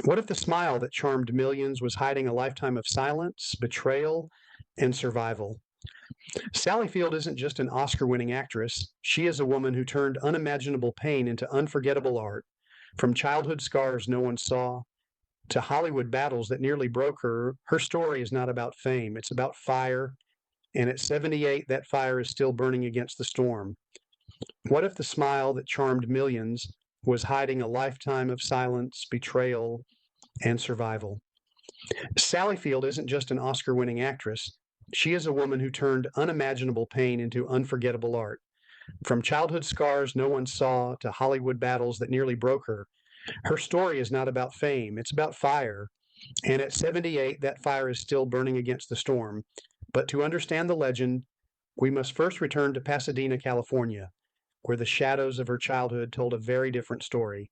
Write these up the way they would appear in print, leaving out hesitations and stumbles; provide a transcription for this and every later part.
What if the smile that charmed millions was hiding a lifetime of silence, betrayal, and survival? Sally Field isn't just an Oscar winning actress. She is a woman who turned unimaginable pain into unforgettable art. From childhood scars no one saw to Hollywood battles that nearly broke her, her story is not about fame. It's about fire. And at 78, that fire is still burning against the storm. What if the smile that charmed millions was hiding a lifetime of silence, betrayal, and survival? Sally Field isn't just an Oscar winning actress. She is a woman who turned unimaginable pain into unforgettable art. From childhood scars no one saw to Hollywood battles that nearly broke her, her story is not about fame, it's about fire. And at 78, that fire is still burning against the storm. But to understand the legend, we must first return to Pasadena, California, where the shadows of her childhood told a very different story.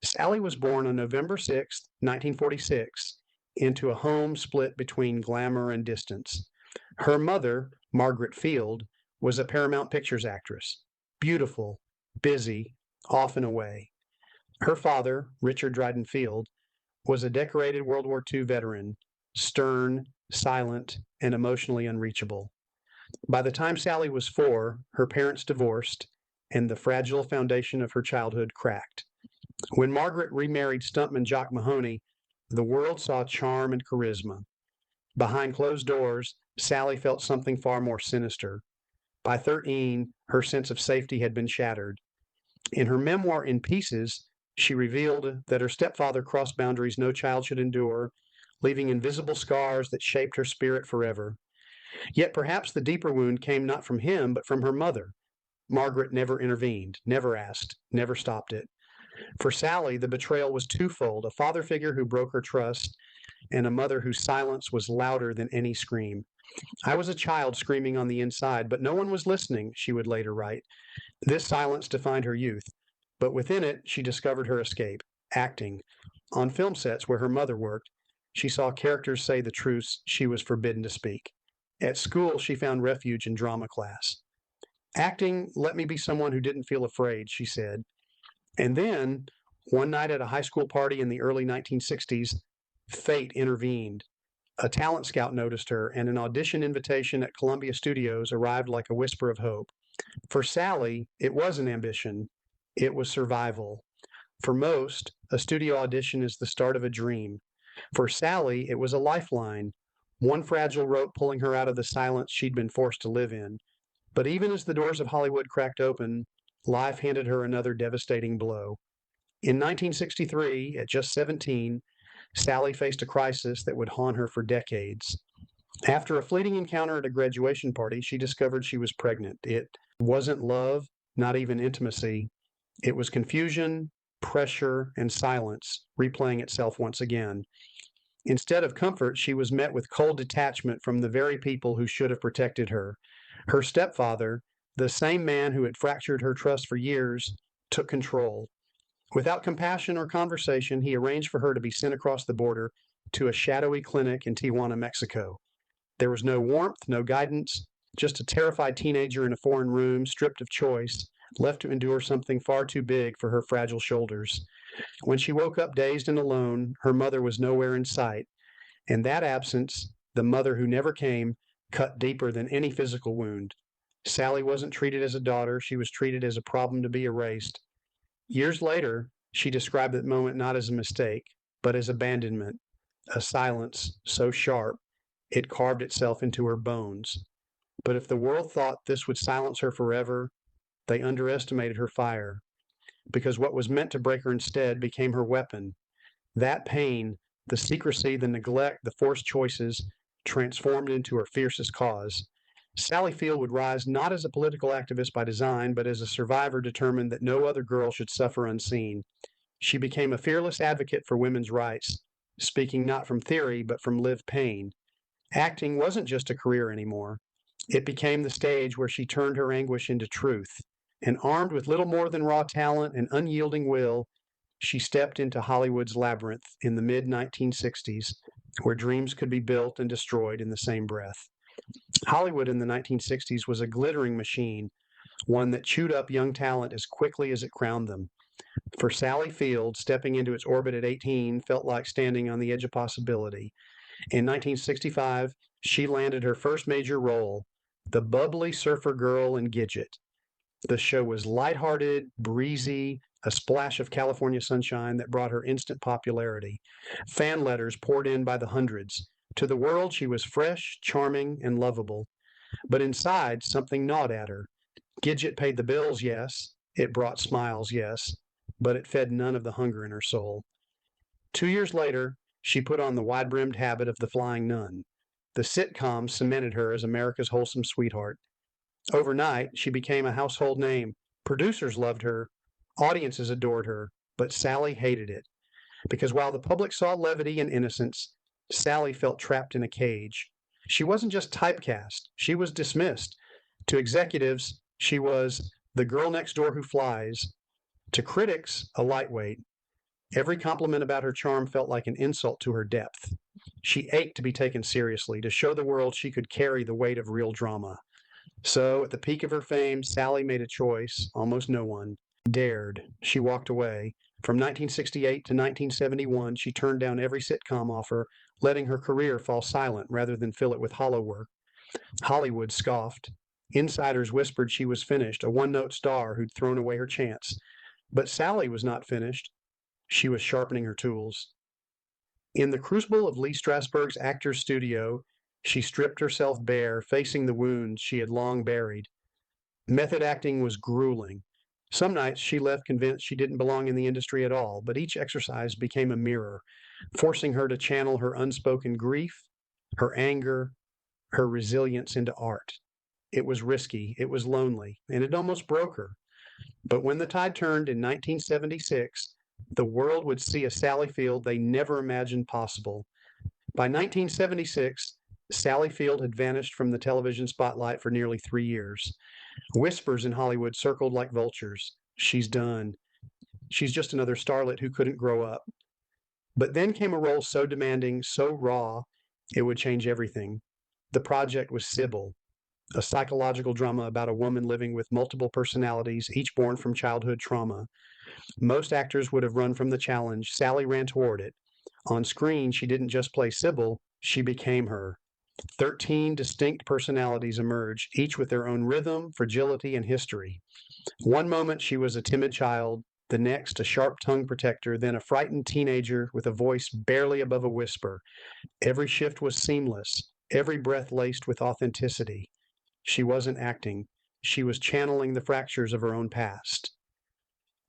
Sally was born on November 6, 1946, into a home split between glamour and distance. Her mother, Margaret Field, was a Paramount Pictures actress, beautiful, busy, often away. Her father, Richard Dryden Field, was a decorated World War II veteran, stern, silent, and emotionally unreachable. By the time Sally was 4, her parents divorced, and the fragile foundation of her childhood cracked. When Margaret remarried stuntman Jock Mahoney, the world saw charm and charisma. Behind closed doors, Sally felt something far more sinister. By 13, her sense of safety had been shattered. In her memoir, In Pieces, she revealed that her stepfather crossed boundaries no child should endure, leaving invisible scars that shaped her spirit forever. Yet perhaps the deeper wound came not from him, but from her mother. Margaret never intervened, never asked, never stopped it. For Sally, the betrayal was twofold: a father figure who broke her trust, and a mother whose silence was louder than any scream. I was a child screaming on the inside, but no one was listening, she would later write. This silence defined her youth, but within it, she discovered her escape: acting. On film sets where her mother worked, she saw characters say the truths she was forbidden to speak. At school, she found refuge in drama class. Acting let me be someone who didn't feel afraid, she said. And then, one night at a high school party in the early 1960s, fate intervened. A talent scout noticed her, and an audition invitation at Columbia Studios arrived like a whisper of hope. For Sally, it wasn't ambition, it was survival. For most, a studio audition is the start of a dream. For Sally, it was a lifeline, one fragile rope pulling her out of the silence she'd been forced to live in. But even as the doors of Hollywood cracked open, life handed her another devastating blow. In 1963, at just 17, Sally faced a crisis that would haunt her for decades. After a fleeting encounter at a graduation party, she discovered she was pregnant. It wasn't love, not even intimacy. It was confusion, pressure, and silence replaying itself once again. Instead of comfort, she was met with cold detachment from the very people who should have protected her. Her stepfather, the same man who had fractured her trust for years, took control. Without compassion or conversation, he arranged for her to be sent across the border to a shadowy clinic in Tijuana, Mexico. There was no warmth, no guidance, just a terrified teenager in a foreign room, stripped of choice, left to endure something far too big for her fragile shoulders. When she woke up dazed and alone, her mother was nowhere in sight, and that absence, the mother who never came, cut deeper than any physical wound. Sally wasn't treated as a daughter, she was treated as a problem to be erased. Years later, she described that moment not as a mistake, but as abandonment, a silence so sharp it carved itself into her bones. But if the world thought this would silence her forever, they underestimated her fire, because what was meant to break her instead became her weapon. That pain, the secrecy, the neglect, the forced choices, transformed into her fiercest cause. Sally Field would rise not as a political activist by design, but as a survivor determined that no other girl should suffer unseen. She became a fearless advocate for women's rights, speaking not from theory, but from lived pain. Acting wasn't just a career anymore. It became the stage where she turned her anguish into truth. And armed with little more than raw talent and unyielding will, she stepped into Hollywood's labyrinth in the mid-1960s, where dreams could be built and destroyed in the same breath. Hollywood in the 1960s was a glittering machine, one that chewed up young talent as quickly as it crowned them. For Sally Field, stepping into its orbit at 18 felt like standing on the edge of possibility. In 1965, she landed her first major role, the bubbly surfer girl in Gidget. The show was lighthearted, breezy, a splash of California sunshine that brought her instant popularity. Fan letters poured in by the hundreds. To the world, she was fresh, charming, and lovable. But inside, something gnawed at her. Gidget paid the bills, yes. It brought smiles, yes. But it fed none of the hunger in her soul. 2 years later, she put on the wide-brimmed habit of the flying nun. The sitcom cemented her as America's wholesome sweetheart. Overnight, she became a household name. Producers loved her, audiences adored her, but Sally hated it. Because while the public saw levity and innocence, Sally felt trapped in a cage. She wasn't just typecast, she was dismissed. To executives, she was the girl next door who flies. To critics, a lightweight. Every compliment about her charm felt like an insult to her depth. She ached to be taken seriously, to show the world she could carry the weight of real drama. So, at the peak of her fame, Sally made a choice almost no one dared. She walked away. From 1968 to 1971, she turned down every sitcom offer, letting her career fall silent rather than fill it with hollow work. Hollywood scoffed. Insiders whispered she was finished, a one-note star who'd thrown away her chance. But Sally was not finished. She was sharpening her tools. In the crucible of Lee Strasberg's Actors Studio, she stripped herself bare, facing the wounds she had long buried. Method acting was grueling. Some nights she left convinced she didn't belong in the industry at all, but each exercise became a mirror, forcing her to channel her unspoken grief, her anger, her resilience into art. It was risky, it was lonely, and it almost broke her. But when the tide turned in 1976, the world would see a Sally Field they never imagined possible. By 1976, Sally Field had vanished from the television spotlight for nearly 3 years. Whispers in Hollywood circled like vultures. She's done. She's just another starlet who couldn't grow up. But then came a role so demanding, so raw, it would change everything. The project was Sybil, a psychological drama about a woman living with multiple personalities, each born from childhood trauma. Most actors would have run from the challenge. Sally ran toward it. On screen, she didn't just play Sybil, she became her. 13 distinct personalities emerged, each with their own rhythm, fragility, and history. One moment she was a timid child, the next a sharp-tongued protector, then a frightened teenager with a voice barely above a whisper. Every shift was seamless, every breath laced with authenticity. She wasn't acting. She was channeling the fractures of her own past.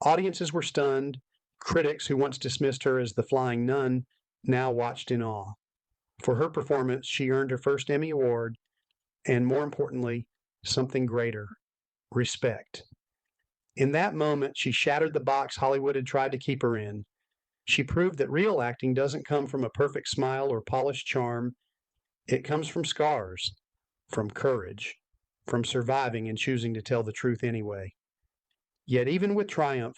Audiences were stunned. Critics who once dismissed her as the flying nun now watched in awe. For her performance, she earned her first Emmy Award, and more importantly, something greater: respect. In that moment, she shattered the box Hollywood had tried to keep her in. She proved that real acting doesn't come from a perfect smile or polished charm. It comes from scars, from courage, from surviving and choosing to tell the truth anyway. Yet even with triumph,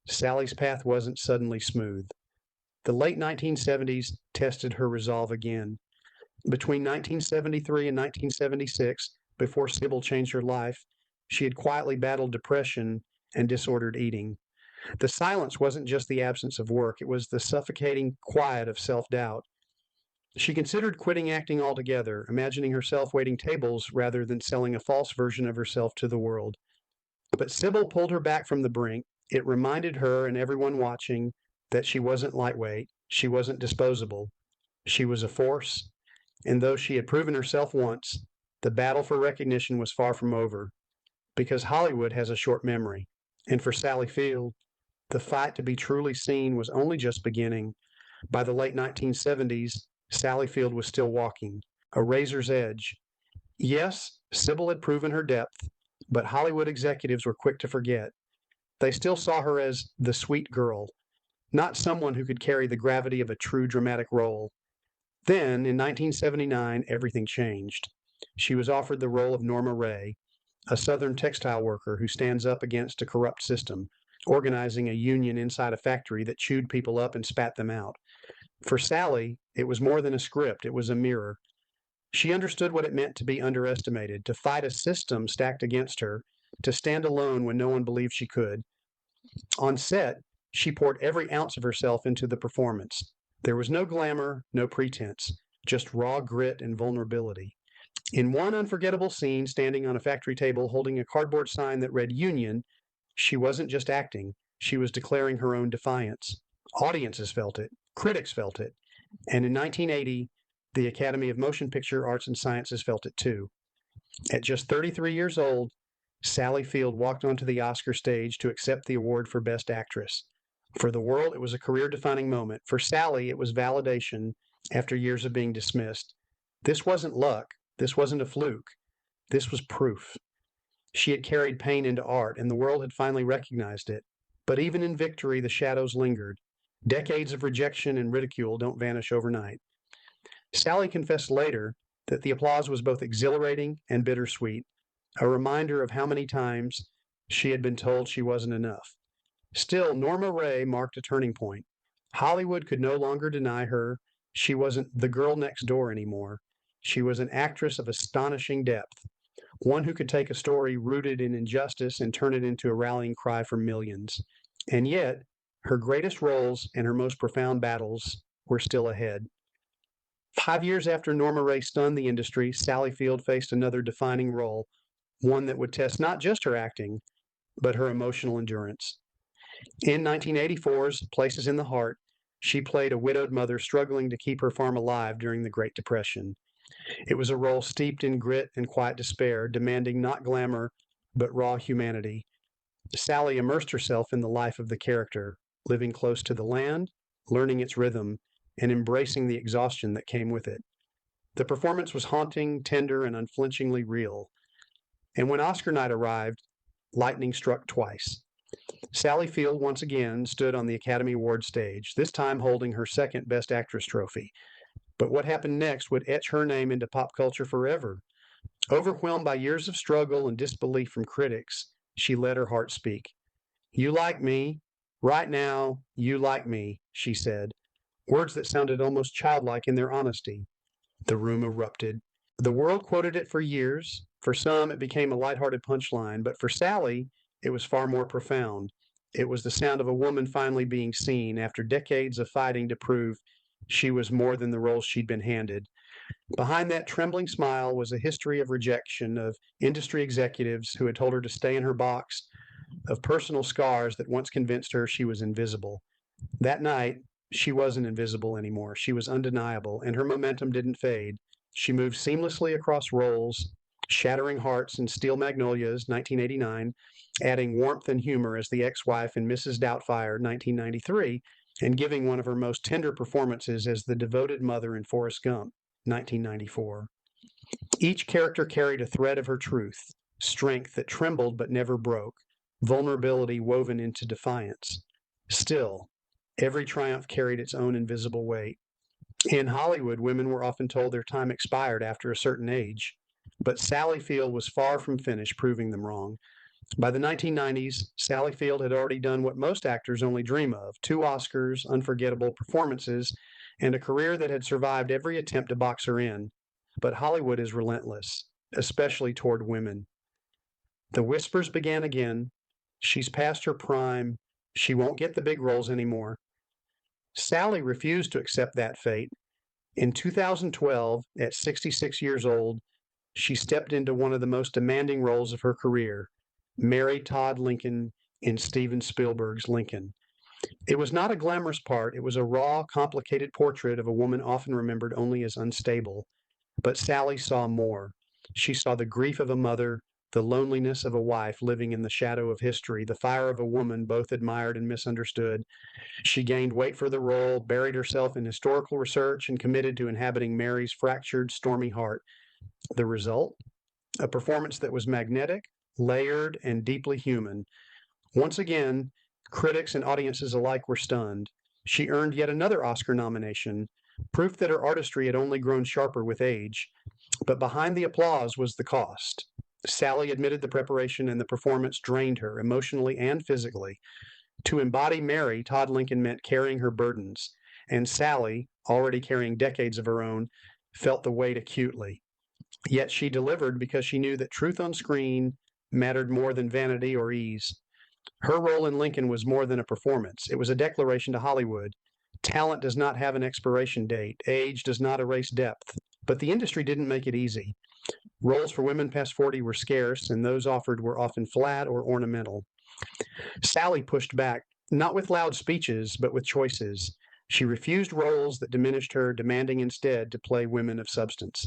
Sally's path wasn't suddenly smooth. The late 1970s tested her resolve again. Between 1973 and 1976, before Sybil changed her life, she had quietly battled depression and disordered eating. The silence wasn't just the absence of work, it was the suffocating quiet of self-doubt. She considered quitting acting altogether, imagining herself waiting tables rather than selling a false version of herself to the world. But Sybil pulled her back from the brink. It reminded her and everyone watching that she wasn't lightweight, she wasn't disposable, she was a force, and though she had proven herself once, the battle for recognition was far from over, because Hollywood has a short memory, and for Sally Field, the fight to be truly seen was only just beginning. By the late 1970s, Sally Field was still walking, a razor's edge. Yes, Sybil had proven her depth, but Hollywood executives were quick to forget. They still saw her as the sweet girl, not someone who could carry the gravity of a true dramatic role. Then, in 1979, everything changed. She was offered the role of Norma Rae, a Southern textile worker who stands up against a corrupt system, organizing a union inside a factory that chewed people up and spat them out. For Sally, it was more than a script, it was a mirror. She understood what it meant to be underestimated, to fight a system stacked against her, to stand alone when no one believed she could. On set, she poured every ounce of herself into the performance. There was no glamour, no pretense, just raw grit and vulnerability. In one unforgettable scene, standing on a factory table holding a cardboard sign that read Union, she wasn't just acting, she was declaring her own defiance. Audiences felt it, critics felt it, and in 1980, the Academy of Motion Picture Arts and Sciences felt it too. At just 33 years old, Sally Field walked onto the Oscar stage to accept the award for Best Actress. For the world, it was a career-defining moment. For Sally, it was validation after years of being dismissed. This wasn't luck. This wasn't a fluke. This was proof. She had carried pain into art, and the world had finally recognized it. But even in victory, the shadows lingered. Decades of rejection and ridicule don't vanish overnight. Sally confessed later that the applause was both exhilarating and bittersweet, a reminder of how many times she had been told she wasn't enough. Still, Norma Rae marked a turning point. Hollywood could no longer deny her. She wasn't the girl next door anymore. She was an actress of astonishing depth, one who could take a story rooted in injustice and turn it into a rallying cry for millions. And yet, her greatest roles and her most profound battles were still ahead. 5 years after Norma Rae stunned the industry, Sally Field faced another defining role, one that would test not just her acting, but her emotional endurance. In 1984's Places in the Heart, she played a widowed mother struggling to keep her farm alive during the Great Depression. It was a role steeped in grit and quiet despair, demanding not glamour, but raw humanity. Sally immersed herself in the life of the character, living close to the land, learning its rhythm, and embracing the exhaustion that came with it. The performance was haunting, tender, and unflinchingly real. And when Oscar night arrived, lightning struck twice. Sally Field once again stood on the Academy Award stage, this time holding her second Best Actress trophy. But what happened next would etch her name into pop culture forever. Overwhelmed by years of struggle and disbelief from critics, she let her heart speak. "You like me. Right now, you like me," she said. Words that sounded almost childlike in their honesty. The room erupted. The world quoted it for years. For some, it became a lighthearted punchline, but for Sally, it was far more profound. It was the sound of a woman finally being seen after decades of fighting to prove she was more than the roles she'd been handed. Behind that trembling smile was a history of rejection, of industry executives who had told her to stay in her box, of personal scars that once convinced her she was invisible. That night, she wasn't invisible anymore. She was undeniable, and her momentum didn't fade. She moved seamlessly across roles, Shattering Hearts in Steel Magnolias, 1989, adding warmth and humor as the ex-wife in Mrs. Doubtfire, 1993, and giving one of her most tender performances as the devoted mother in Forrest Gump, 1994. Each character carried a thread of her truth, strength that trembled but never broke, vulnerability woven into defiance. Still, every triumph carried its own invisible weight. In Hollywood, women were often told their time expired after a certain age, but Sally Field was far from finished proving them wrong. By the 1990s, Sally Field had already done what most actors only dream of: 2 Oscars, unforgettable performances, and a career that had survived every attempt to box her in. But Hollywood is relentless, especially toward women. The whispers began again. She's past her prime. She won't get the big roles anymore. Sally refused to accept that fate. In 2012, at 66 years old, she stepped into one of the most demanding roles of her career, Mary Todd Lincoln in Steven Spielberg's Lincoln. It was not a glamorous part. It was a raw, complicated portrait of a woman often remembered only as unstable. But Sally saw more. She saw the grief of a mother, the loneliness of a wife living in the shadow of history, the fire of a woman both admired and misunderstood. She gained weight for the role, buried herself in historical research, and committed to inhabiting Mary's fractured, stormy heart. The result? A performance that was magnetic, layered, and deeply human. Once again, critics and audiences alike were stunned. She earned yet another Oscar nomination, proof that her artistry had only grown sharper with age. But behind the applause was the cost. Sally admitted the preparation and the performance drained her emotionally and physically. To embody Mary, Todd Lincoln meant carrying her burdens, and Sally, already carrying decades of her own, felt the weight acutely. Yet she delivered because she knew that truth on screen mattered more than vanity or ease. Her role in Lincoln was more than a performance. It was a declaration to Hollywood. Talent does not have an expiration date. Age does not erase depth. But the industry didn't make it easy. Roles for women past 40 were scarce, and those offered were often flat or ornamental. Sally pushed back, not with loud speeches, but with choices. She refused roles that diminished her, demanding instead to play women of substance.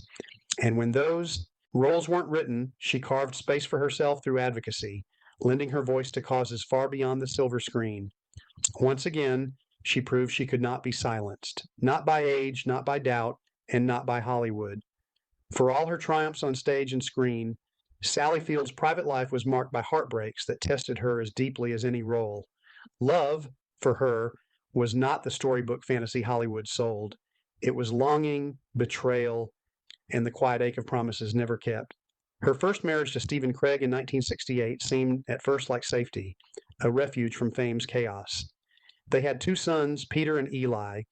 And when those roles weren't written, she carved space for herself through advocacy, lending her voice to causes far beyond the silver screen. Once again, she proved she could not be silenced, not by age, not by doubt, and not by Hollywood. For all her triumphs on stage and screen, Sally Field's private life was marked by heartbreaks that tested her as deeply as any role. Love, for her, was not the storybook fantasy Hollywood sold. It was longing, betrayal, and the quiet ache of promises never kept. Her first marriage to Stephen Craig in 1968 seemed at first like safety, a refuge from fame's chaos. They had 2 sons, Peter and Eli,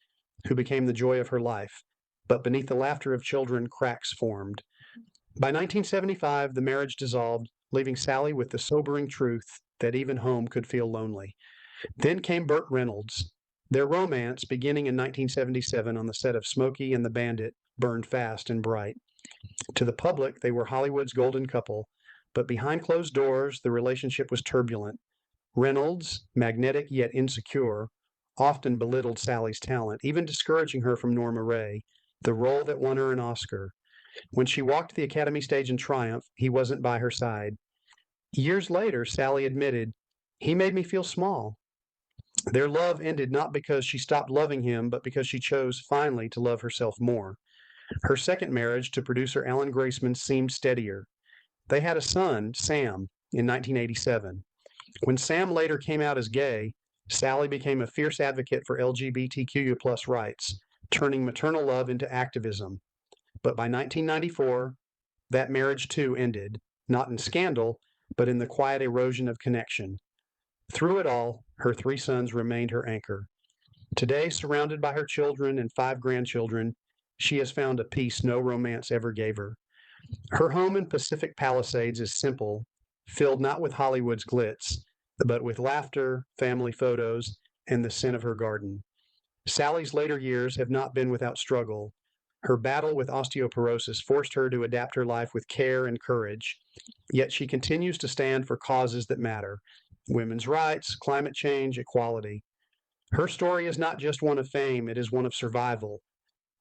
who became the joy of her life. But beneath the laughter of children, cracks formed. By 1975, the marriage dissolved, leaving Sally with the sobering truth that even home could feel lonely. Then came Burt Reynolds. Their romance, beginning in 1977 on the set of Smokey and the Bandit, burned fast and bright. To the public, they were Hollywood's golden couple, but behind closed doors, the relationship was turbulent. Reynolds, magnetic yet insecure, often belittled Sally's talent, even discouraging her from Norma Rae, the role that won her an Oscar. When she walked the Academy stage in triumph, he wasn't by her side. Years later, Sally admitted, "He made me feel small." Their love ended not because she stopped loving him, but because she chose finally to love herself more. Her second marriage to producer Alan Graceman seemed steadier. They had a son, Sam, in 1987. When Sam later came out as gay, Sally became a fierce advocate for LGBTQ+ rights, turning maternal love into activism. But by 1994, that marriage too ended, not in scandal, but in the quiet erosion of connection. Through it all, her 3 sons remained her anchor. Today, surrounded by her children and 5 grandchildren, she has found a peace no romance ever gave her. Her home in Pacific Palisades is simple, filled not with Hollywood's glitz, but with laughter, family photos, and the scent of her garden. Sally's later years have not been without struggle. Her battle with osteoporosis forced her to adapt her life with care and courage. Yet she continues to stand for causes that matter: women's rights, climate change, equality. Her story is not just one of fame, it is one of survival,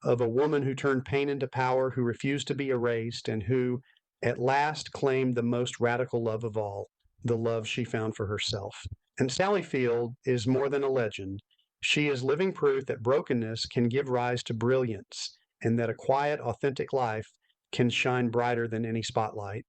of a woman who turned pain into power, who refused to be erased, and who, at last, claimed the most radical love of all, the love she found for herself. And Sally Field is more than a legend. She is living proof that brokenness can give rise to brilliance, and that a quiet, authentic life can shine brighter than any spotlight.